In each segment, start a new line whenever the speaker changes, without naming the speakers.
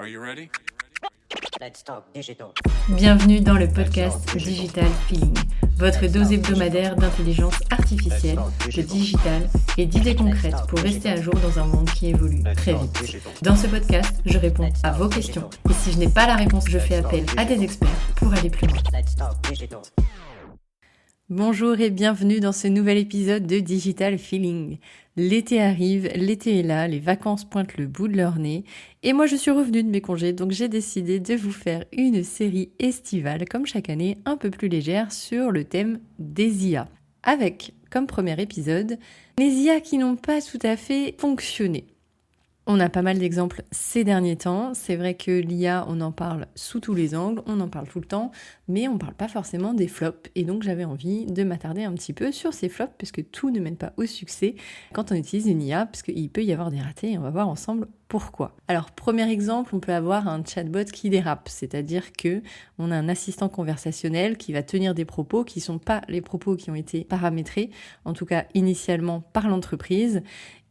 Are you ready?
Let's talk digital.
Bienvenue dans le podcast Digital Feeling, votre dose hebdomadaire d'intelligence artificielle, de digital et d'idées concrètes pour rester à jour dans un monde qui évolue très vite. Dans ce podcast, je réponds à vos questions et si je n'ai pas la réponse, je fais appel à des experts pour aller plus loin.
Let's talk digital.
Bonjour et bienvenue dans ce nouvel épisode de Digital Feeling. L'été arrive, l'été est là, les vacances pointent le bout de leur nez et moi je suis revenue de mes congés donc j'ai décidé de vous faire une série estivale comme chaque année un peu plus légère sur le thème des IA. Avec comme premier épisode les IA qui n'ont pas tout à fait fonctionné. On a pas mal d'exemples ces derniers temps. C'est vrai que l'IA, on en parle sous tous les angles, on en parle tout le temps, mais on ne parle pas forcément des flops. Et donc j'avais envie de m'attarder un petit peu sur ces flops, parce que tout ne mène pas au succès quand on utilise une IA, parce qu'il peut y avoir des ratés, et on va voir ensemble pourquoi. Alors, premier exemple, on peut avoir un chatbot qui dérape, c'est-à-dire que on a un assistant conversationnel qui va tenir des propos qui ne sont pas les propos qui ont été paramétrés, en tout cas initialement par l'entreprise.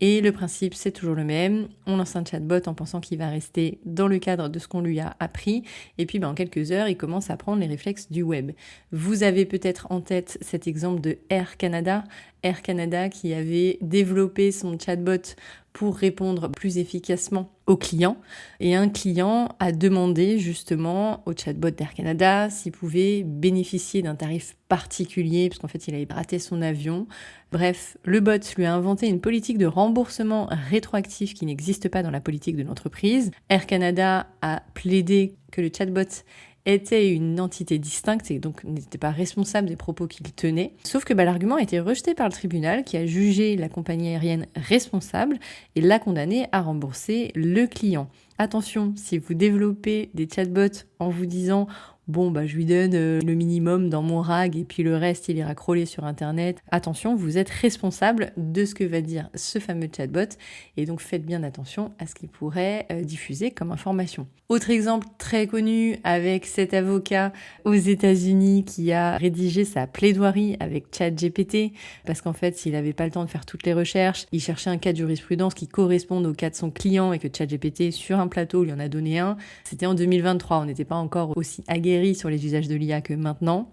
Et le principe, c'est toujours le même. On lance un chatbot en pensant qu'il va rester dans le cadre de ce qu'on lui a appris. Et puis, en quelques heures, il commence à prendre les réflexes du web. Vous avez peut-être en tête cet exemple de Air Canada. Air Canada qui avait développé son chatbot pour répondre plus efficacement aux clients. Et un client a demandé justement au chatbot d'Air Canada s'il pouvait bénéficier d'un tarif particulier, parce qu'en fait, il avait raté son avion. Bref, le bot lui a inventé une politique de remboursement rétroactif qui n'existe pas dans la politique de l'entreprise. Air Canada a plaidé que le chatbot était une entité distincte et donc n'était pas responsable des propos qu'il tenait. Sauf que l'argument a été rejeté par le tribunal qui a jugé la compagnie aérienne responsable et l'a condamné à rembourser le client. Attention, si vous développez des chatbots en vous disant je lui donne le minimum dans mon RAG et puis le reste, il ira crawler sur Internet. Attention, vous êtes responsable de ce que va dire ce fameux chatbot et donc faites bien attention à ce qu'il pourrait diffuser comme information. Autre exemple très connu avec cet avocat aux États-Unis qui a rédigé sa plaidoirie avec ChatGPT parce qu'en fait, s'il n'avait pas le temps de faire toutes les recherches, il cherchait un cas de jurisprudence qui corresponde au cas de son client et que ChatGPT, sur un plateau, lui en a donné un. C'était en 2023, on n'était pas encore aussi aguerri sur les usages de l'IA que maintenant.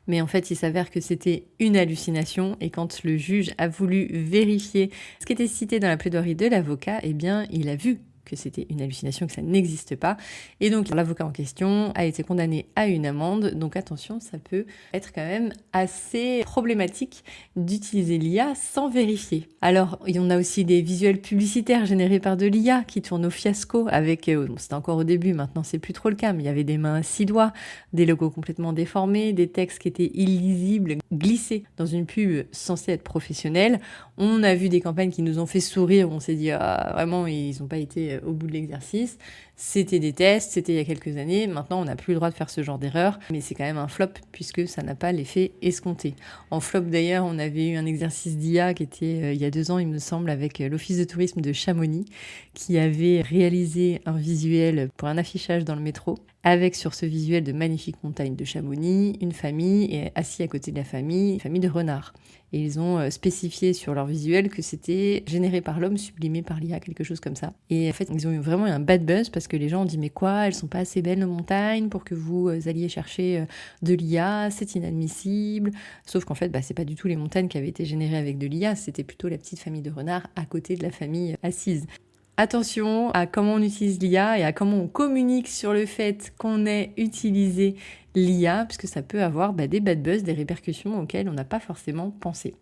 Mais en fait, il s'avère que c'était une hallucination et quand le juge a voulu vérifier ce qui était cité dans la plaidoirie de l'avocat, il a vu que c'était une hallucination, que ça n'existe pas. Et donc, l'avocat en question a été condamné à une amende. Donc, attention, ça peut être quand même assez problématique d'utiliser l'IA sans vérifier. Alors, il y en a aussi des visuels publicitaires générés par de l'IA qui tournent au fiasco avec, c'était encore au début, maintenant c'est plus trop le cas, mais il y avait des mains à 6 doigts, des logos complètement déformés, des textes qui étaient illisibles, glissés dans une pub censée être professionnelle. On a vu des campagnes qui nous ont fait sourire, on s'est dit, vraiment, ils n'ont pas été au bout de l'exercice. C'était des tests, c'était il y a quelques années. Maintenant, on n'a plus le droit de faire ce genre d'erreur, mais c'est quand même un flop puisque ça n'a pas l'effet escompté. En flop, d'ailleurs, on avait eu un exercice d'IA qui était il y a 2 ans, il me semble, avec l'Office de tourisme de Chamonix, qui avait réalisé un visuel pour un affichage dans le métro, avec sur ce visuel de magnifiques montagnes de Chamonix, une famille, et assis à côté de la famille, une famille de renards. Et ils ont spécifié sur leur visuel que c'était généré par l'homme, sublimé par l'IA, quelque chose comme ça. Et en fait, ils ont eu vraiment un bad buzz parce que les gens ont dit « Mais quoi, elles sont pas assez belles nos montagnes pour que vous alliez chercher de l'IA, c'est inadmissible. » Sauf qu'en fait, c'est pas du tout les montagnes qui avaient été générées avec de l'IA, c'était plutôt la petite famille de renards à côté de la famille assise. Attention à comment on utilise l'IA et à comment on communique sur le fait qu'on ait utilisé l'IA, puisque ça peut avoir des bad buzz, des répercussions auxquelles on n'a pas forcément pensé.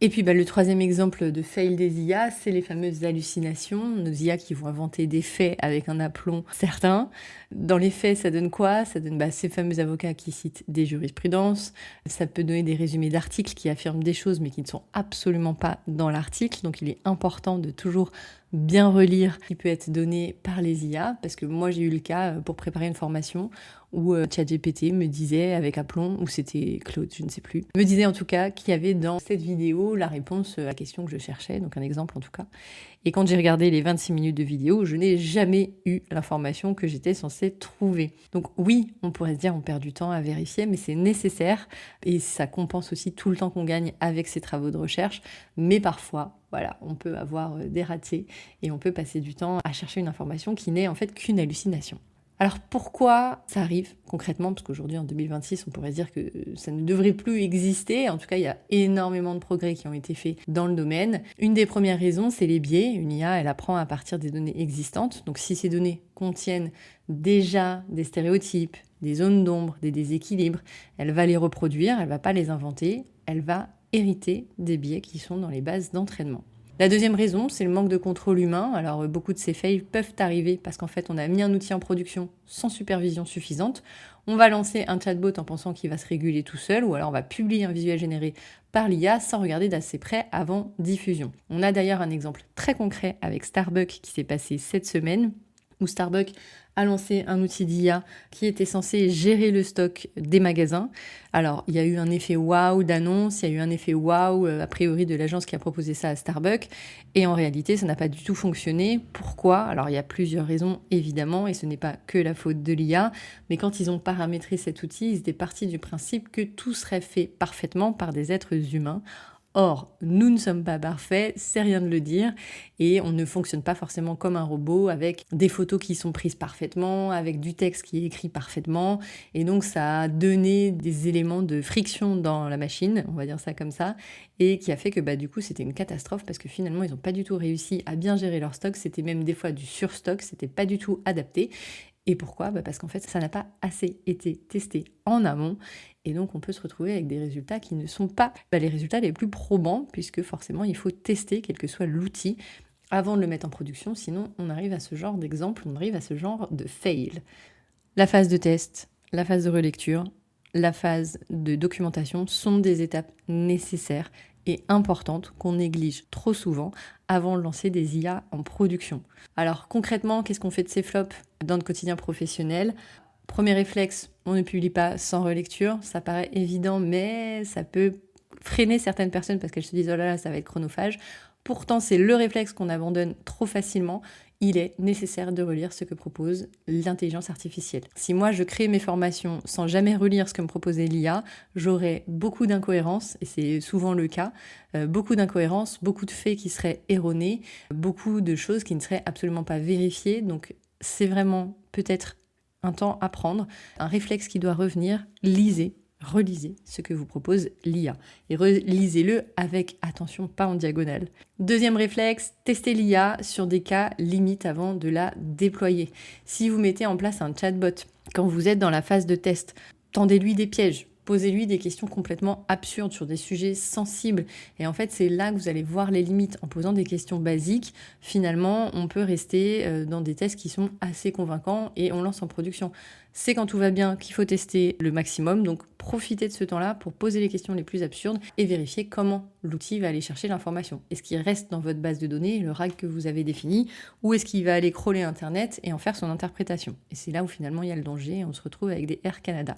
Et puis le troisième exemple de fail des IA, c'est les fameuses hallucinations, nos IA qui vont inventer des faits avec un aplomb certain. Dans les faits, ça donne quoi? Ça donne ces fameux avocats qui citent des jurisprudences, ça peut donner des résumés d'articles qui affirment des choses mais qui ne sont absolument pas dans l'article, donc il est important de toujours bien relire ce qui peut être donné par les IA, parce que moi j'ai eu le cas pour préparer une formation où ChatGPT me disait avec aplomb, ou c'était Claude, je ne sais plus, me disait en tout cas qu'il y avait dans cette vidéo la réponse à la question que je cherchais, donc un exemple en tout cas. Et quand j'ai regardé les 26 minutes de vidéo, je n'ai jamais eu l'information que j'étais censée trouver. Donc oui, on pourrait se dire on perd du temps à vérifier, mais c'est nécessaire et ça compense aussi tout le temps qu'on gagne avec ces travaux de recherche. Mais parfois, voilà, on peut avoir des ratés et on peut passer du temps à chercher une information qui n'est en fait qu'une hallucination. Alors pourquoi ça arrive concrètement? Parce qu'aujourd'hui en 2026 on pourrait dire que ça ne devrait plus exister. En tout cas il y a énormément de progrès qui ont été faits dans le domaine. Une des premières raisons c'est les biais. Une IA elle apprend à partir des données existantes. Donc si ces données contiennent déjà des stéréotypes, des zones d'ombre, des déséquilibres, elle va les reproduire, elle va pas les inventer, elle va hériter des biais qui sont dans les bases d'entraînement. La deuxième raison, c'est le manque de contrôle humain. Alors, beaucoup de ces fails peuvent arriver parce qu'en fait, on a mis un outil en production sans supervision suffisante. On va lancer un chatbot en pensant qu'il va se réguler tout seul, ou alors on va publier un visuel généré par l'IA sans regarder d'assez près avant diffusion. On a d'ailleurs un exemple très concret avec Starbucks qui s'est passé cette semaine, où Starbucks a lancé un outil d'IA qui était censé gérer le stock des magasins. Alors, il y a eu un effet waouh d'annonce, il y a eu un effet waouh a priori de l'agence qui a proposé ça à Starbucks, et en réalité, ça n'a pas du tout fonctionné. Pourquoi? Alors, il y a plusieurs raisons, évidemment, et ce n'est pas que la faute de l'IA, mais quand ils ont paramétré cet outil, ils étaient partis du principe que tout serait fait parfaitement par des êtres humains. Or, nous ne sommes pas parfaits, c'est rien de le dire, et on ne fonctionne pas forcément comme un robot avec des photos qui sont prises parfaitement, avec du texte qui est écrit parfaitement, et donc ça a donné des éléments de friction dans la machine, on va dire ça comme ça, et qui a fait que du coup c'était une catastrophe parce que finalement ils n'ont pas du tout réussi à bien gérer leur stock, c'était même des fois du surstock, c'était pas du tout adapté. Et pourquoi? Parce qu'en fait, ça n'a pas assez été testé en amont. Et donc, on peut se retrouver avec des résultats qui ne sont pas les résultats les plus probants, puisque forcément, il faut tester, quel que soit l'outil, avant de le mettre en production. Sinon, on arrive à ce genre d'exemple, on arrive à ce genre de fail. La phase de test, la phase de relecture, la phase de documentation sont des étapes nécessaires et importantes qu'on néglige trop souvent avant de lancer des IA en production. Alors concrètement, qu'est-ce qu'on fait de ces flops dans le quotidien professionnel? Premier réflexe, on ne publie pas sans relecture. Ça paraît évident, mais ça peut freiner certaines personnes parce qu'elles se disent « oh là là, ça va être chronophage ». Pourtant, c'est le réflexe qu'on abandonne trop facilement. Il est nécessaire de relire ce que propose l'intelligence artificielle. Si moi, je crée mes formations sans jamais relire ce que me proposait l'IA, j'aurais beaucoup d'incohérences, et c'est souvent le cas, beaucoup d'incohérences, beaucoup de faits qui seraient erronés, beaucoup de choses qui ne seraient absolument pas vérifiées. Donc, c'est vraiment peut-être un temps à prendre, un réflexe qui doit revenir. Relisez ce que vous propose l'IA et relisez-le avec attention, pas en diagonale. Deuxième réflexe, testez l'IA sur des cas limites avant de la déployer. Si vous mettez en place un chatbot, quand vous êtes dans la phase de test, tendez-lui des pièges. Posez-lui des questions complètement absurdes sur des sujets sensibles. Et en fait, c'est là que vous allez voir les limites. En posant des questions basiques, finalement, on peut rester dans des tests qui sont assez convaincants et on lance en production. C'est quand tout va bien qu'il faut tester le maximum. Donc, profitez de ce temps-là pour poser les questions les plus absurdes et vérifier comment l'outil va aller chercher l'information. Est-ce qu'il reste dans votre base de données, le RAG que vous avez défini, ou est-ce qu'il va aller crawler Internet et en faire son interprétation? Et c'est là où finalement il y a le danger et on se retrouve avec des Air Canada.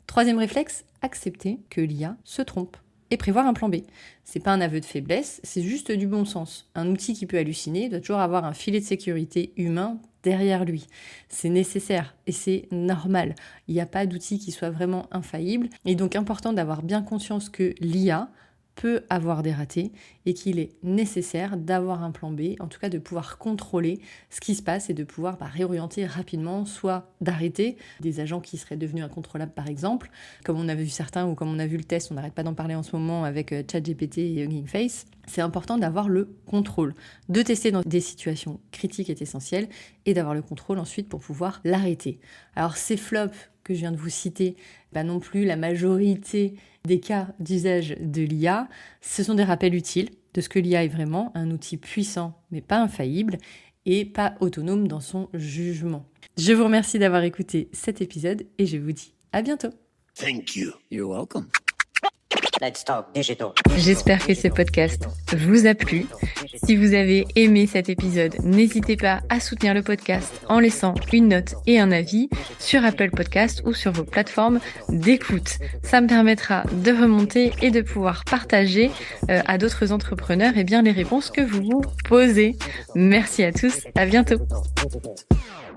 Troisième réflexe, accepter que l'IA se trompe et prévoir un plan B. C'est pas un aveu de faiblesse, c'est juste du bon sens. Un outil qui peut halluciner doit toujours avoir un filet de sécurité humain derrière lui. C'est nécessaire et c'est normal. Il n'y a pas d'outil qui soit vraiment infaillible. Et donc important d'avoir bien conscience que l'IA peut avoir des ratés et qu'il est nécessaire d'avoir un plan B, en tout cas de pouvoir contrôler ce qui se passe et de pouvoir réorienter rapidement, soit d'arrêter des agents qui seraient devenus incontrôlables par exemple, comme on a vu certains ou comme on a vu le test, on n'arrête pas d'en parler en ce moment avec ChatGPT et Hugging Face. C'est important d'avoir le contrôle, de tester dans des situations critiques est essentiel et d'avoir le contrôle ensuite pour pouvoir l'arrêter. Alors ces flops que je viens de vous citer, pas non plus la majorité des cas d'usage de l'IA, ce sont des rappels utiles de ce que l'IA est vraiment, un outil puissant mais pas infaillible et pas autonome dans son jugement. Je vous remercie d'avoir écouté cet épisode et je vous dis à bientôt.
Thank you. You're welcome.
Let's talk digital.
J'espère que ce podcast vous a plu. Si vous avez aimé cet épisode, n'hésitez pas à soutenir le podcast en laissant une note et un avis sur Apple Podcast ou sur vos plateformes d'écoute. Ça me permettra de remonter et de pouvoir partager à d'autres entrepreneurs les réponses que vous vous posez. Merci à tous, à bientôt.
Digital.